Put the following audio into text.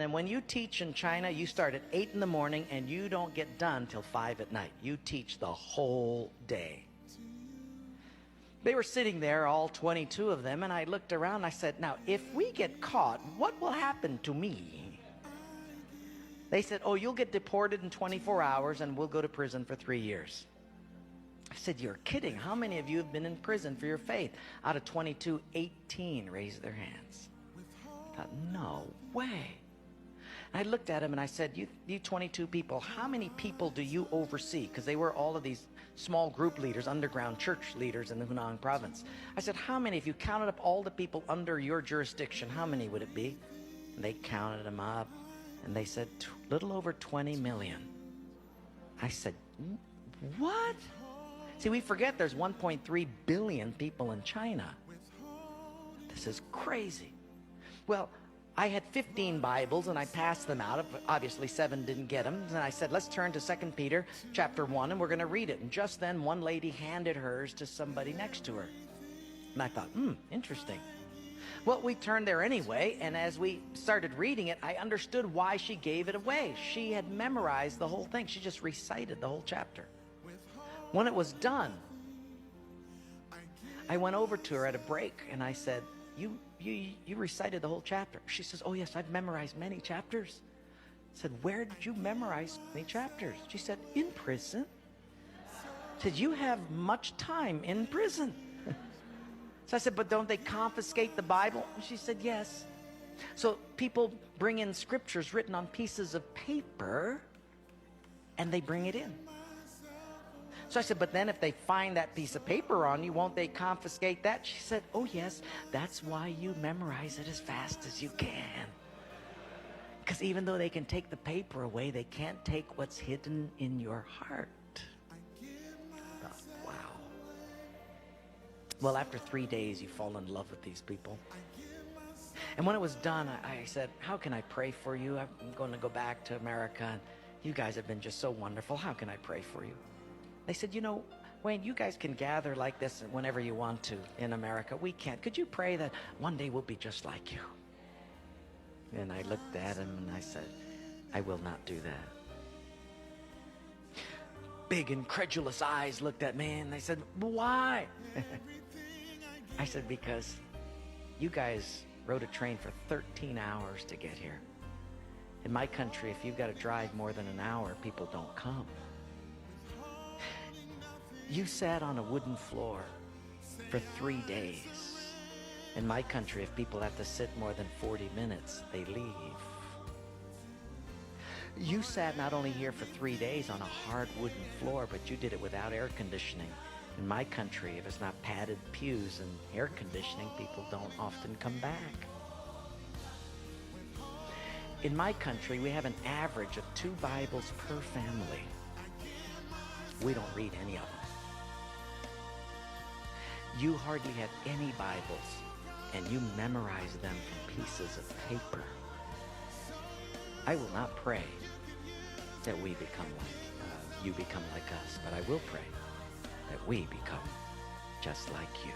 And when you teach in China, you start at 8 in the morning and you don't get done till 5 at night. You teach the whole day. They were sitting there, all 22 of them, and I looked around and I said, now, if we get caught, what will happen to me? They said, oh, you'll get deported in 24 hours and we'll go to prison for 3 years. I said, you're kidding. How many of you have been in prison for your faith? Out of 22, 18 raised their hands. I thought, no way. I looked at him and I said, you 22 people, how many people do you oversee? Because they were all of these small group leaders, underground church leaders in the Hunan province. I said, how many, if you counted up all the people under your jurisdiction, how many would it be? And they counted them up and they said, little over 20 million. I said, what? See, we forget there's 1.3 billion people in China. This is crazy. Well, I had 15 Bibles and I passed them out. Obviously 7 didn't get them. And I said, let's turn to 2 Peter chapter 1 and we're going to read it. And just then one lady handed hers to somebody next to her. And I thought, interesting. Well, we turned there anyway, and as we started reading it, I understood why she gave it away. She had memorized the whole thing. She just recited the whole chapter. When it was done, I went over to her at a break and I said, you recited the whole chapter. She says, oh yes, I've memorized many chapters. I said, where did you memorize many chapters? She said, in prison. I said, you have much time in prison. So I said, but don't they confiscate the Bible? She said, yes. So people bring in scriptures written on pieces of paper and they bring it in. So I said, but then if they find that piece of paper on you, won't they confiscate that? She said, oh yes, that's why you memorize it as fast as you can. Because even though they can take the paper away, they can't take what's hidden in your heart. I thought, wow. Well, after 3 days, you fall in love with these people. And when it was done, I said, how can I pray for you? I'm going to go back to America. And you guys have been just so wonderful. How can I pray for you? They said, you know, Wayne, you guys can gather like this whenever you want to in America. We can't. Could you pray that one day we'll be just like you? And I looked at him and I said, I will not do that. Big incredulous eyes looked at me and they said, why? I said, because you guys rode a train for 13 hours to get here. In my country, if you've got to drive more than an hour, people don't come. You sat on a wooden floor for 3 days. In my country, if people have to sit more than 40 minutes, they leave. You sat not only here for 3 days on a hard wooden floor, but you did it without air conditioning. In my country, if it's not padded pews and air conditioning, people don't often come back. In my country, we have an average of 2 Bibles per family. We don't read any of them. You hardly have any Bibles, and you memorize them from pieces of paper. I will not pray that we become like, you become like us, but I will pray that we become just like you.